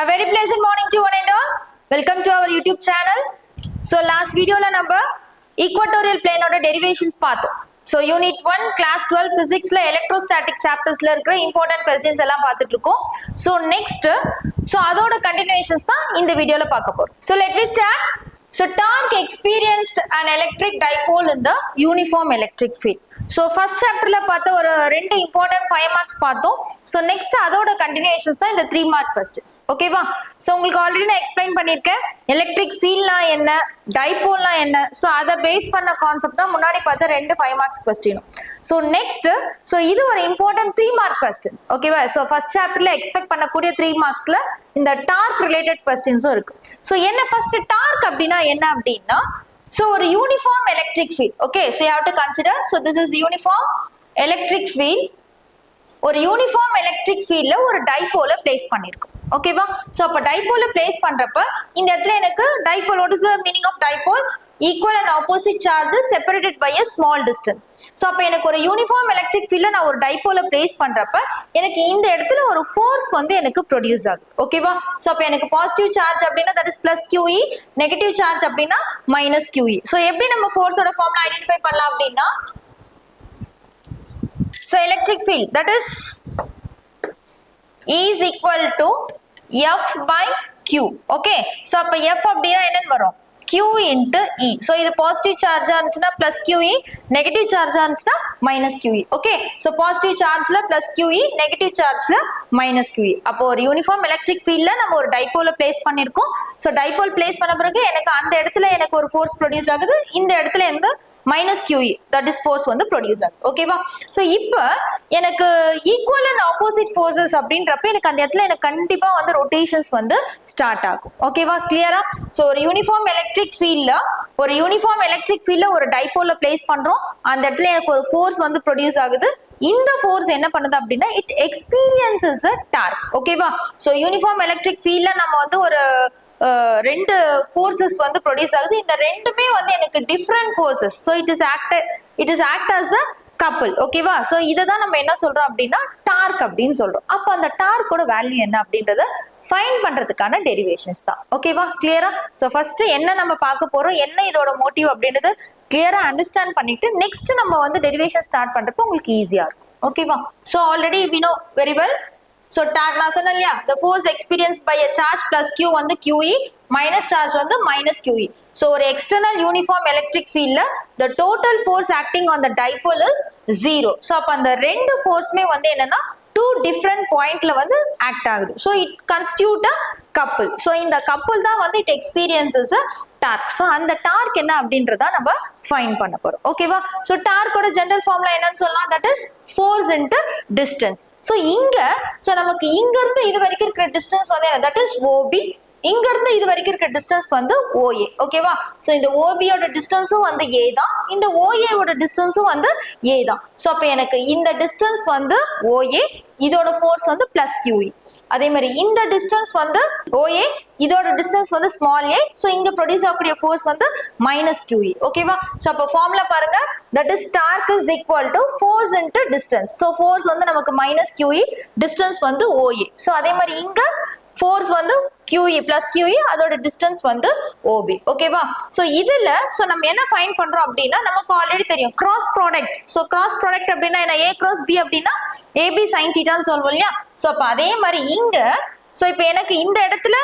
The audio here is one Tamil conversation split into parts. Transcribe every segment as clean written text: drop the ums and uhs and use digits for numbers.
A very pleasant morning to one and all. Welcome to our YouTube channel. So last video la number equatorial plane oda derivations paathom. So unit 1 class 12 physics la electrostatic chapters la irukra important questions ella paathittu irukom. So next so adoda continuations da indha video la paakaporom. So let me start. So torque experienced an electric dipole in the uniform electric field. So first chapter la paatha or rendu important 5 marks paathom. So next adoda continuations da இந்த 3 mark questions. Okay va? So உங்களுக்கு already நான் explain பண்ணிருக்கேன் electric field na enna dipole na enna. So அத பேஸ் பண்ண கான்செப்ட் தான் முன்னாடி பார்த்த ரெண்டு 5 marks question. So next so இது ஒரு important 3 mark questions. Okay va? So first chapter la expect பண்ணக்கூடிய 3 marks la இந்த torque related questions இருக்கு. So என்ன first torque அப்படினா என்ன அப்படினா so ஒரு uniform electric field. Okay, so you have to consider, so this is uniform electric field. ஒரு uniform electric field ல ஒரு dipole place பண்ணிருக்கோம். ஓகேவா? so அப்ப dipole place பண்றப்ப இந்த இடத்துல எனக்கு dipole, what is the meaning of dipole? Equal and opposite charges separated by a small distance. So அப்ப எனக்கு ஒரு uniform electric field ல நான் ஒரு dipole place பண்றப்ப எனக்கு இந்த இடத்துல ஒரு force வந்து எனக்கு produce ஆகுது. ஓகேவா? so அப்ப எனக்கு positive charge அப்படினா that is plus QE, negative charge அப்படினா minus QE. so எப்படி நம்ம force ஓட formula identify பண்ணலாம் அப்படினா so electric field that is equal to F by Q. Okay, so அப்ப F அப்படினா என்னன்னு வரும்? Q into E. So இது positive charge ஆச்சுனா plus QE, negative charge ஆச்சுனா minus QE. Okay, so positive charge ல plus QE, negative charge ல minus QE. அப்போ ஒரு uniform electric field ல நம்ம ஒரு dipole place பண்ணிருக்கோம். So dipole place பண்ண பிறகு எனக்கு அந்த இடத்துல எனக்கு ஒரு force produce ஆகுது, இந்த இடத்துல எந்த minus QE, that is force வந்து produce ஆகுது. ஓகேவா? so இப்போ எனக்கு equal and opposite forces அப்படின்றப்ப எனக்கு அந்த இடத்துல எனக்கு கண்டிப்பா வந்து rotations வந்து ஸ்டார்ட் ஆகும். ஓகேவா? கிளியரா? so ஒரு uniform electric field ல ஒரு uniform electric field ல ஒரு dipole place பண்றோம், அந்த இடத்துல எனக்கு ஒரு force வந்து produce ஆகுது. இந்த force என்ன பண்ணுது அப்படின்னா it experiences a torque. ஓகேவா? so uniform electric field ல நம்ம வந்து ஒரு ரெண்டு forces வந்து produce ஆகுது. இந்த ரெண்டுமே வந்து எனக்கு different forces, so it is act as a couple. ஓகேவா? so இத தான் நம்ம என்ன சொல்றோம் அப்படின்னா டார்க் அப்படின்னு சொல்றோம். அப்ப அந்த டார்க்கோட வேல்யூ என்ன அப்படின்றத ஃபைண்ட் பண்றதுக்கான டெரிவேஷன்ஸ் தான். ஓகேவா? கிளியரா? so ஃபர்ஸ்ட் என்ன நம்ம பார்க்க போறோம், என்ன இதோட மோட்டிவ் அப்படின்றது கிளியரா அண்டர்ஸ்டாண்ட் பண்ணிட்டு நெக்ஸ்ட் நம்ம வந்து டெரிவேஷன் ஸ்டார்ட் பண்றப்ப உங்களுக்கு ஈஸியா இருக்கும். ஓகேவா? so already we know very well. so torque நான் சொன்னேன் இல்லையா, the force experienced by a charge plus Q வந்து QE, minus charge வந்து minus QE. so ஒரு external uniform electric field ல the total force acting on the dipole is 0. so அப்ப அந்த ரெண்டு forceமே வந்து என்னன்னா two different pointல வந்து act ஆகுது. so it constitute a couple. so இந்த couple தான் வந்து it experiences a torque. so அந்த torque என்ன அப்படின்றத நம்ம ஃபைண்ட் பண்ண போறோம். ஓகேவா? so torque ஓட ஜெனரல் ஃபார்முலா என்னன்னு சொல்லலாம், that is force into distance. so இங்க so நமக்கு இங்க இருந்து இது வரைக்கும் இருக்கிற டிஸ்டன்ஸ் வந்து என்ன, that is OB. இங்க இருந்து இது வரைக்கும் இருக்க டிஸ்டன்ஸ் வந்து OA. ஓகேவா? சோ இந்த OB ஓட டிஸ்டன்ஸும் வந்து A தான், இந்த OA ஓட டிஸ்டன்ஸும் வந்து A தான். சோ அப்ப எனக்கு இந்த டிஸ்டன்ஸ் வந்து OA, இதோட ஃபோர்ஸ் வந்து பிளஸ் QE. அதே மாதிரி இந்த டிஸ்டன்ஸ் வந்து OA, இதோட டிஸ்டன்ஸ் வந்து ஸ்மால் a, சோ இங்க ப்ரொடியூஸ் ஆகக்கூடிய ஃபோர்ஸ் வந்து மைனஸ் QE. ஓகேவா? சோ அப்ப ஃபார்முலா பாருங்க, that is torque is equal to force into distance. So force வந்து நமக்கு மைனஸ் QE, டிஸ்டன்ஸ் வந்து OA. சோ அதே மாதிரி இங்க force வந்து QE plus QE, அதோட distance வந்து OB. ஓகேவா? சோ இதுல சோ நம்ம என்ன ஃபைண்ட் பண்றோம் அப்படின்னா நமக்கு ஆல்ரெடி தெரியும் cross product. So cross product அப்படின்னா என்ன, A cross B அப்படின்னா AB sin theta ன்னு சொல்வோம் இல்லையா? சோ அப்ப அதே மாதிரி இங்க சோ இப்போ எனக்கு இந்த இடத்துல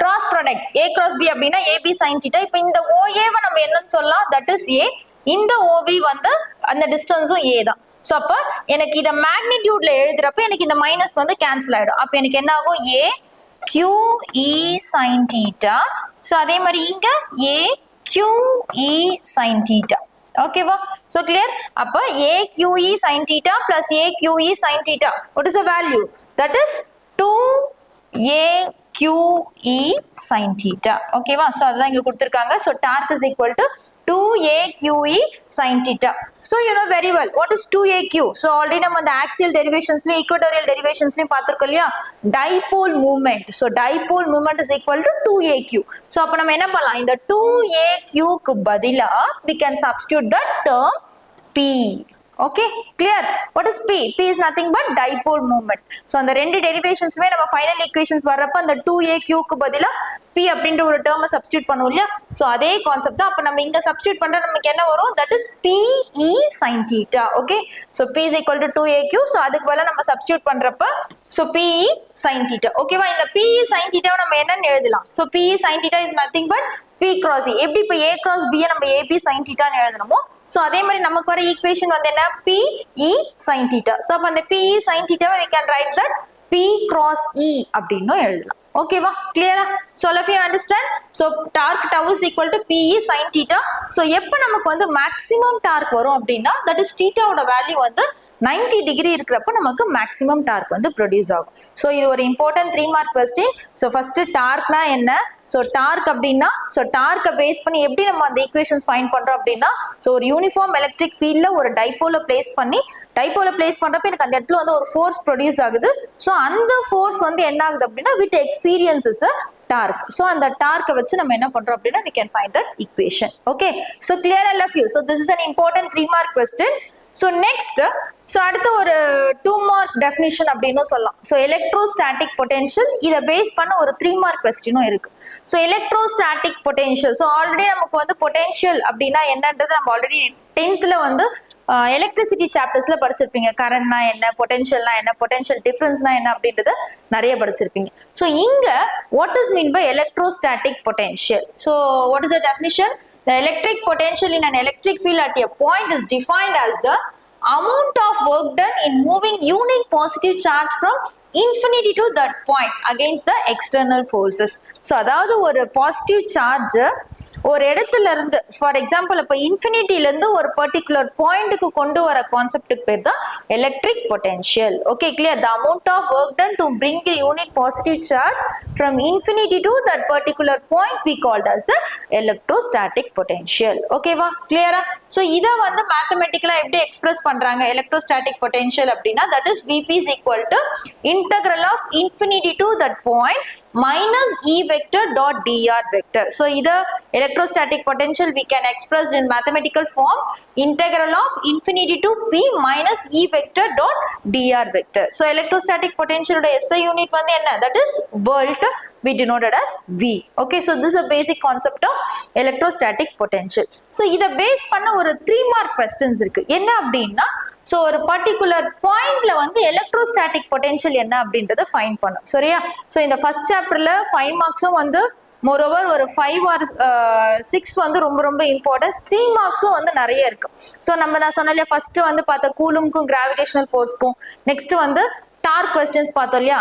cross product A cross B அப்படின்னா AB sin theta. இப்போ இந்த OA வை நம்ம என்னன்னு சொல்லலாம், that is A. இந்த OB வந்து அந்த டிஸ்டன்ஸும் A தான். சோ அப்ப எனக்கு இத மேக்னிட்யூட்ல எழுதுறப்ப எனக்கு இந்த மைனஸ் வந்து கேன்சல் ஆயிடும். அப்ப எனக்கு என்ன ஆகும், A QE sin theta. So அதே மாதிரி இங்க A QE sin theta. ஓகேவா? So clear? அப்ப A QE sin theta plus A QE sin theta, what is the value? That is 2A QE sin theta. ஓகேவா? சோ அதான் இங்க கொடுத்திருக்காங்க. So torque is equal to 2A QE sin theta. So you know very well what is 2AQ. So already நம்ம அந்த axial derivations ல equatorial derivations ல பார்த்திருக்கோம் இல்லையா, dipole moment. So dipole moment is equal to 2AQ. So அப்ப நம்ம என்ன பண்ணலாம், இந்த 2AQ க்கு பதிலா we can substitute the term P. Okay, clear? What is P? P is nothing but dipole moment. So அந்த ரெண்டு derivations நம்ம final equations வரப்ப அந்த 2aq க்கு பதிலா P அப்படின்ற ஒரு term substitute பண்ணுவோம் இல்லையா? So அதே கான்செப்ட் தான். அப்ப நம்ம இங்க substitute பண்ற நமக்கு என்ன வரும்? That is PE sin theta. Okay, so P is equal to 2aq. So அதுக்கு பதிலா நம்ம substitute பண்றப்ப so PE sin theta. ஓகேவா? இந்த PE sin theta நம்ம என்னன்னு எழுதலாம்? So PE sin theta is nothing but P cross E. எப்படி இப்ப A cross B நம்ம AB sin theta ன்னு எழுதணுமோ சோ அதே மாதிரி நமக்கு வர ஈக்குவேஷன் வந்து என்ன PE sin theta. சோ அப்ப அந்த PE sin theta we can write that P cross E அப்படினு எழுதலாம். ஓகேவா? கிளியரா? So all of you understand? So torque tau is equal to PE sin theta. So எப்ப நமக்கு வந்து maximum torque வரும் அப்படினா that is theta ஓட வேல்யூ வந்து 90 degree இருக்கிறப்ப நமக்கு maximum torque வந்து produce ஆகும். So இது ஒரு important 3 mark question. So first torque னா என்ன? So torque அப்படினா so torque பேஸ் பண்ணி எப்படி நம்ம அந்த equations find பண்றோம் அப்படினா so ஒரு uniform electric fieldல ஒரு dipole place பண்றப்ப எனக்கு அந்த இடத்துல வந்து ஒரு force produce ஆகுது. So அந்த force வந்து என்ன ஆகுது அப்படினா with experiences torque. So அந்த torque வச்சு நம்ம என்ன பண்றோம் அப்படினா we can find that equation. Okay, so clear all of you? So this is an important 3 mark question. So next, so அடுத்த ஒரு 2 mark definition அப்படினு சொல்லலாம். So electrostatic potential இத பேஸ் பண்ண ஒரு 3 mark questionும் இருக்கு. So electrostatic potential. So already நமக்கு வந்து potential அப்படினா என்னன்றது நம்ம already 10thல வந்து எலக்ட்ரிசிட்டி சாப்டர்ஸ்ல படிச்சிருப்பீங்க. கரண்ட்னா என்ன, பொட்டன்ஷியல்னா என்ன, பொட்டன்ஷியல் டிஃபரன்ஸ்னா என்ன அப்படின்றத நிறைய படிச்சிருப்பீங்க. ஸோ இங்க what is mean by electrostatic potential? So what is the definition? The electric potential in an electric field at a point is defined as the amount of work done in moving unit positive charge from infinity to that point against the external forces. So அதாவது ஒரு பாசிட்டிவ் சார்ஜ் ஒரு இடத்துல இருந்து ஃபார் எக்ஸாம்பிள் இப்போ இன்ஃபினிட்டில இருந்து ஒரு பர்டிகுலர் பாயிண்ட்டுக்கு கொண்டு வர கான்செப்டுக்கு பேர் தான் electric potential. Okay, clear? The amount of work done to bring a unit positive charge from infinity to that particular point we called as a electrostatic potential. ஓகேவா? கிளியரா? ஸோ இதை வந்து மேத்தமெட்டிக்கலா எப்படி எக்ஸ்பிரஸ் பண்றாங்க எலக்ட்ரோஸ்டாட்டிக் பொட்டன்ஷியல் அப்படின்னா that is Vp is equal to integral of infinity to that point minus E vector dot dr vector. So either electrostatic potential we can express in mathematical form integral of infinity to P minus E vector dot dr vector. So electrostatic potential oda SI unit வந்து என்ன? That is volt. We denoted as V. Okay, so this is a basic concept of electrostatic potential. So இத பேஸ் பண்ண ஒரு 3 mark questions இருக்கு. என்ன அப்படின்னா ஸோ ஒரு பர்டிகுலர் பாயிண்ட்ல வந்து எலக்ட்ரோஸ்டாட்டிக் பொட்டன்ஷியல் என்ன அப்படின்றத ஃபைண்ட் பண்ணும். சரியா? ஸோ இந்த ஃபர்ஸ்ட் சாப்டர்ல 5 மார்க்ஸும் வந்து மோரோவர் ஒரு 5 or 6 வந்து ரொம்ப ரொம்ப இம்பார்ட்டன்ஸ். 3 மார்க்ஸும் வந்து நிறைய இருக்கு. ஸோ நான் சொன்னாலே ஃபர்ஸ்ட் வந்து பார்த்த கூலும்க்கும் கிராவிடேஷனல் ஃபோர்ஸ்க்கும், நெக்ஸ்ட் வந்து டார்க் கொஸ்டின்ஸ் பார்த்தோம் இல்லையா,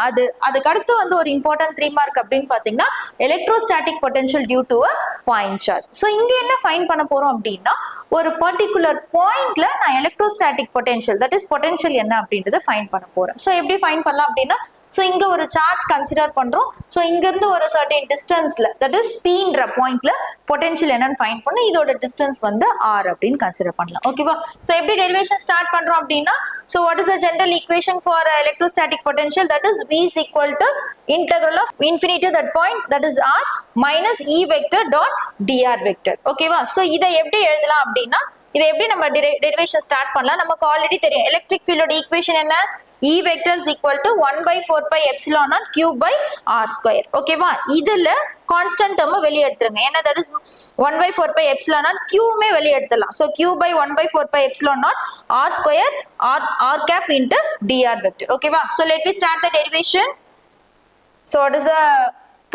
அதுக்கு அடுத்து வந்து ஒரு இம்பார்ட்டன்ட் 3 மார்க் அப்படின்னு பாத்தீங்கன்னா electrostatic potential due to a point charge. So இங்க என்ன ஃபைண்ட் பண்ண போறோம் அப்படின்னா ஒரு பர்டிகுலர் பாயிண்ட்ல நான் electrostatic potential that is potential என்ன அப்படின்றத ஃபைண்ட் பண்ண போறேன். ஸோ எப்படி ஃபைண்ட் பண்ணலாம் அப்படின்னா ஸோ இங்க ஒரு சார்ஜ் கன்சிடர் பண்றோம். ஸோ இங்க இருந்து ஒரு சர்டன் டிஸ்டன்ஸ்ல தட் இஸ் Pன்ற பாயிண்ட்ல பொட்டன்ஷியல் என்னன்னு ஃபைண்ட் பண்ண இதோட டிஸ்டன்ஸ் வந்து R அப்படின்னு கன்சிடர் பண்ணலாம். ஓகேவா? ஸோ எப்படி டெரிவேஷன் ஸ்டார்ட் பண்றோம் அப்படின்னா so what is the general equation for electrostatic potential? That is V is equal to integral of infinity to that point that is R minus E vector dot dr vector. ஓகேவா? ஸோ இதை எப்படி எழுதலாம் அப்படின்னா இதை எப்படி நம்ம டெரிவேஷன் ஸ்டார்ட் பண்ணலாம்? நமக்கு ஆல்ரெடி தெரியும் எலக்ட்ரிக் ஃபீல்டோட ஈக்குவேஷன் என்ன? E vector is equal to 1 by 4 pi epsilon naught q by r square. ஓகேவா? இதுல கான்ஸ்டன்ட் டேர்ம் வெளிய எடுத்துருங்க. ஏன்னா that is 1 by 4 pi epsilon naught q மே வெளிய எடுத்துடலாம். So q by 1 by 4 pi epsilon naught r square r cap into dr vector. ஓகேவா? So let me start the derivation. So what is the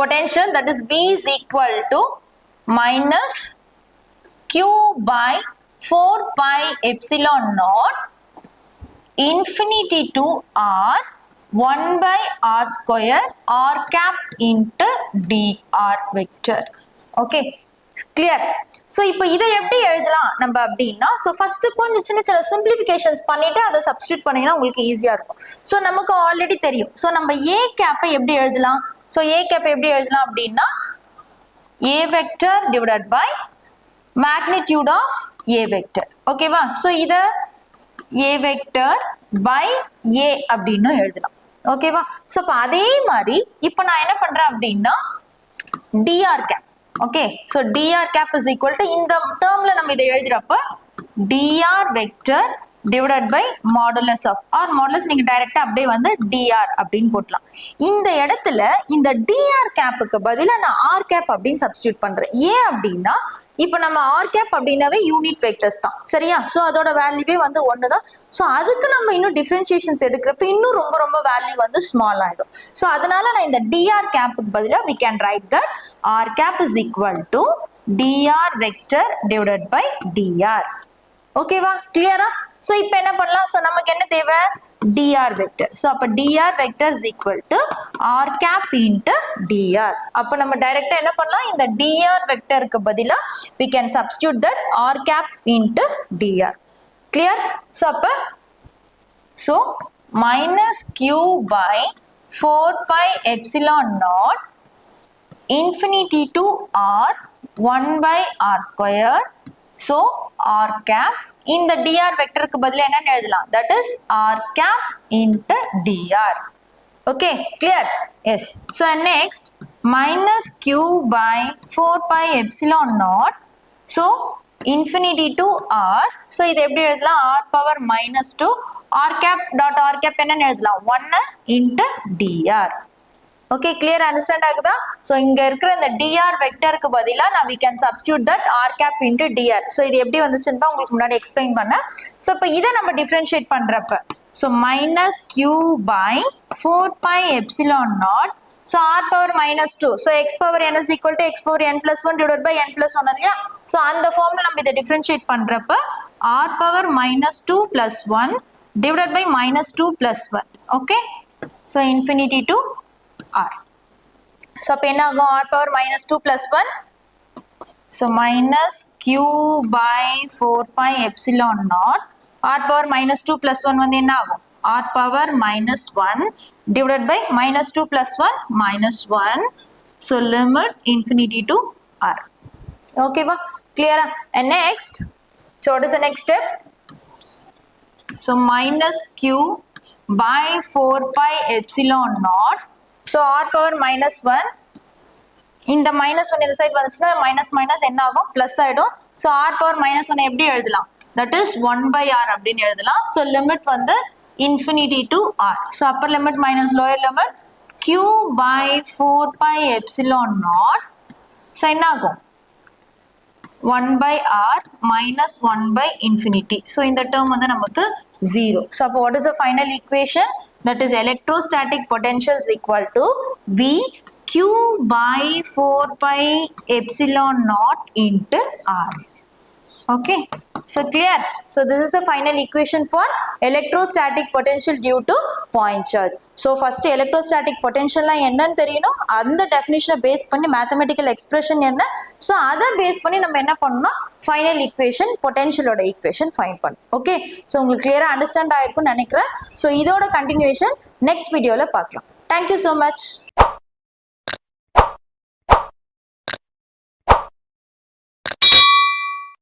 potential? That is V is equal to minus q by 4 pi epsilon naught infinity to r 1 by r square r cap into dr vector. Okay, clear? So இப்போ இதை எப்படி எழுதலாம் நம்ம அப்படின்னா ஸோ ஃபர்ஸ்ட் கொஞ்சம் சின்ன சின்ன சிம்பிளிஃபிகேஷன்ஸ் பண்ணிட்டு அதை சப்ஸ்டியூட் பண்ணீங்கன்னா உங்களுக்கு ஈஸியா இருக்கும். ஸோ நமக்கு ஆல்ரெடி தெரியும். ஸோ நம்ம ஏ கேப்பை எப்படி எழுதலாம்? ஸோ ஏ கேப்பை எப்படி எழுதலாம் அப்படின்னா a vector divided by magnitude of a vector. ஓகேவா? ஸோ இதை a vector by a அப்படின்னு எழுதலாம். ஓகேவா? சோ அப்ப அதே மாதிரி இப்போ நான் என்ன பண்றேன் அப்படின்னா dr cap. Okay, so dr cap is equal to இந்த டேர்ம்ல நம்ம இதை எழுதுறப்ப dr vector divided by modulus of or modulus நீங்க டைரக்டா அப்படியே வந்து dr அப்படின்னு போடலாம். இந்த இடத்துல இந்த dr கேப்புக்கு பதிலா நான் r கேப் அப்படின்னு சப்ஸ்டிட்யூட் பண்றேன். ஏன் அப்படின்னா இப்போ நம்ம r கேப் அப்படின்னாவே யூனிட் வெக்டர்ஸ் தான் சரியா. ஸோ அதோட வேல்யூவே வந்து ஒன்று தான். ஸோ அதுக்கு நம்ம இன்னும் டிஃபரன்ஷியேஷன்ஸ் எடுக்கிறப்ப இன்னும் ரொம்ப ரொம்ப வேல்யூ வந்து ஸ்மால் ஆகிடும். ஸோ அதனால நான் இந்த dr கேப்புக்கு பதிலாக we can write that r cap is equal to dr vector divided by dr. ஓகேவா கிளியரா. சோ இப்போ என்ன பண்ணலாம், சோ நமக்கு என்ன தேவை dr வெக்டர். சோ அப்ப dr vector is equal to r cap into dr. அப்ப நம்ம டைரக்டா என்ன பண்ணலாம், இந்த dr வெக்டருக்கு பதிலா we can substitute that r cap into dr. clear. So அப்ப so minus q by 4 pi epsilon naught infinity to r 1 by r square. So r cap இந்த dr வெக்டருக்கு பதிலா என்ன எழுதலாம், that is r cap into dr. okay clear. yes. so next minus q by 4 pi epsilon naught. so infinity to r. so இது எப்படி எழுதலாம், r power minus 2 r cap dot r cap என்ன எழுதலாம் 1 into dr. okay clear understand ஆகுதா. so இங்க இருக்கிற இந்த dr வெக்டருக்கு பதிலா நான் we can substitute that r cap into dr. so இது எப்படி வந்துச்சுன்னு தான் உங்களுக்கு முன்னாடி எக்ஸ்பிளைன் பண்ணேன். so இப்போ இதை நம்ம டிஃபரன்ஷியேட் பண்றப்ப so minus q by 4 pi epsilon naught. so r power minus 2. so x power n is equal to x power n plus 1 divided by n plus 1 இல்லையா. so அந்த ஃபார்ம்ல நம்ம இதை டிஃபரன்ஷியேட் பண்றப்ப r power minus 2 plus 1 divided by minus 2 plus 1. okay. so infinity to r. so அப்ப என்ன ஆகும், r power minus 2 plus 1. so minus q by 4 pi epsilon naught. r power minus 2 plus 1 வந்து என்ன ஆகும், r power minus 1 divided by minus 2 plus 1 minus 1. so limit infinity to r. okay va clear. and next so what is the next step. so minus q by 4 pi epsilon naught. so r power minus 1 இந்த minus 1 இந்த சைடு வந்துச்சுன்னா minus minus என்ன ஆகும் plus ஆயிடும். so r power minus 1 எப்படி எழுதலாம், that is 1 by r அப்படின்னு எழுதலாம். so limit வந்து infinity to r. so upper limit minus lower limit q by 4 pi epsilon naught. so என்ன ஆகும் 1 by r minus 1 by infinity. so இந்த term வந்து நமக்கு 0. so அப்போ what is the final equation, that is electrostatic potential is equal to v q by 4 pi epsilon naught into r. okay so clear. so this is the final equation for electrostatic potential due to point charge. so first electrostatic potential la என்னன்னு தெரியணும், அந்த definition பேஸ் பண்ணி mathematical expression என்ன, so அதை பேஸ் பண்ணி நம்ம என்ன பண்ணனும்னா final equation potential ஓட equation find பண்ணணும். okay so உங்களுக்கு clear-ஆ understand ஆயிருக்கும்னு நினைக்கிறேன். so இதோட continuation next videoல பார்க்கலாம். thank you so much.